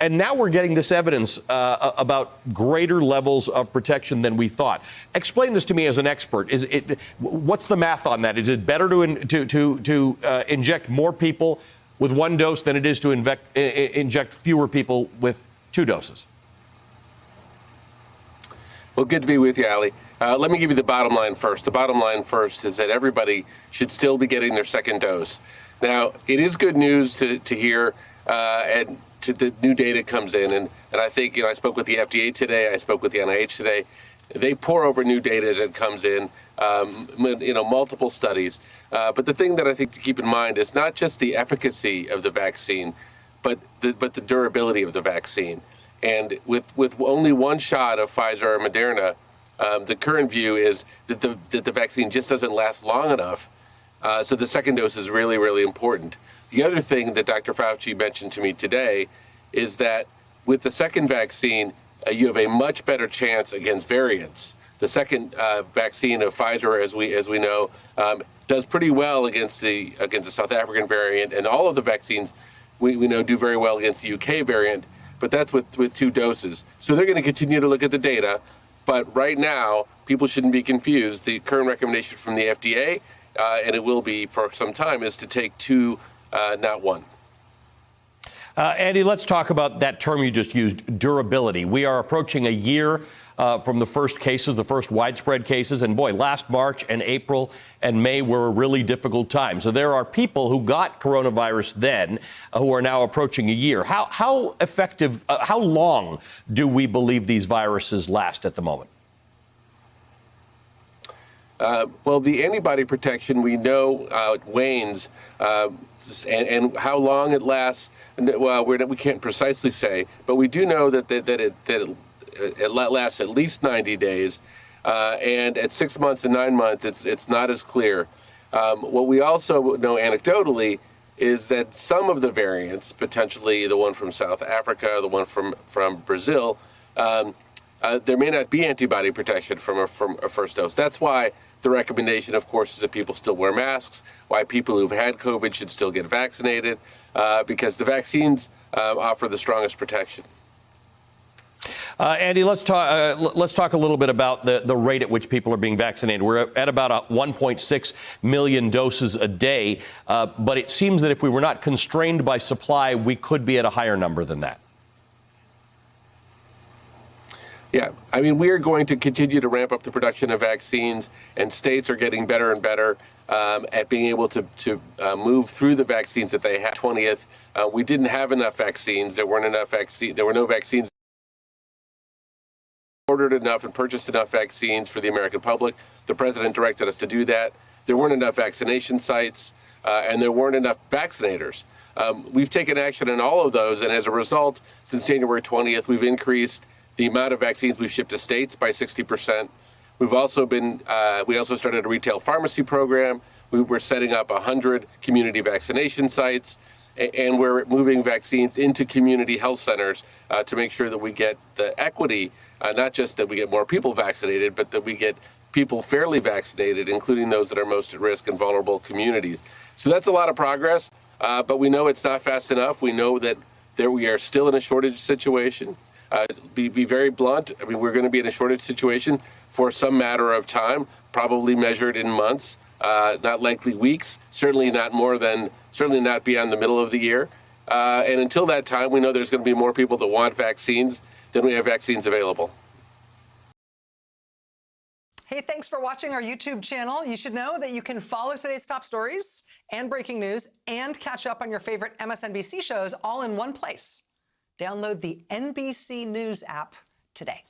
And now we're getting this evidence about greater levels of protection than we thought. Explain this to me as an expert. What's the math on that? Is it better to inject more people with one dose than it is to inject fewer people with 2 doses? Well, good to be with you, Ali. Let me give you the bottom line first. The bottom line first is that everybody should still be getting their second dose. Now, it is good news to hear and to the new data comes in. And I think, I spoke with the FDA today. I spoke with the NIH today. They pour over new data as it comes in, multiple studies. But the thing that I think to keep in mind is not just the efficacy of the vaccine, but the durability of the vaccine. And with only one shot of Pfizer or Moderna, the current view is that the vaccine just doesn't last long enough. So the second dose is really, really important. The other thing that Dr. Fauci mentioned to me today is that with the second vaccine, you have a much better chance against variants. The second vaccine of Pfizer, as we know, does pretty well against the South African variant, and all of the vaccines we know do very well against the UK variant. But that's with 2 doses. So they're going to continue to look at the data. But right now, people shouldn't be confused. The current recommendation from the FDA, and it will be for some time, is to take 2, not 1. Andy, let's talk about that term you just used, durability. We are approaching a year from the first cases, the first widespread cases. And boy, last March and April and May were a really difficult time. So there are people who got coronavirus then who are now approaching a year. How effective, how long do we believe these viruses last at the moment? Well, the antibody protection we know wanes, and how long it lasts, well, we can't precisely say, but we do know that it lasts at least 90 days, and at 6 months and 9 months, it's not as clear. What we also know anecdotally is that some of the variants, potentially the one from South Africa, the one from Brazil, there may not be antibody protection from a first dose. That's why the recommendation, of course, is that people still wear masks, why people who've had COVID should still get vaccinated, because the vaccines offer the strongest protection. Andy, let's talk a little bit about the rate at which people are being vaccinated. We're at about 1.6 million doses a day, but it seems that if we were not constrained by supply, we could be at a higher number than that. Yeah, I mean, we are going to continue to ramp up the production of vaccines, and states are getting better and better at being able to move through the vaccines that they have. 20th, we didn't have enough vaccines. There weren't enough vaccines. There were no vaccines. Ordered enough and purchased enough vaccines for the American public. The president directed us to do that. There weren't enough vaccination sites, and there weren't enough vaccinators. We've taken action on all of those, and as a result, since January 20th, we've increased the amount of vaccines we've shipped to states by 60%. We've also we also started a retail pharmacy program. We were setting up 100 community vaccination sites, and we're moving vaccines into community health centers to make sure that we get the equity, not just that we get more people vaccinated, but that we get people fairly vaccinated, including those that are most at risk in vulnerable communities. So that's a lot of progress, but we know it's not fast enough. We know that we are still in a shortage situation. Be very blunt. I mean, we're going to be in a shortage situation for some matter of time, probably measured in months, not likely weeks, certainly not beyond the middle of the year. And until that time, we know there's going to be more people that want vaccines than we have vaccines available. Hey, thanks for watching our YouTube channel. You should know that you can follow today's top stories and breaking news and catch up on your favorite MSNBC shows all in one place. Download the NBC News app today.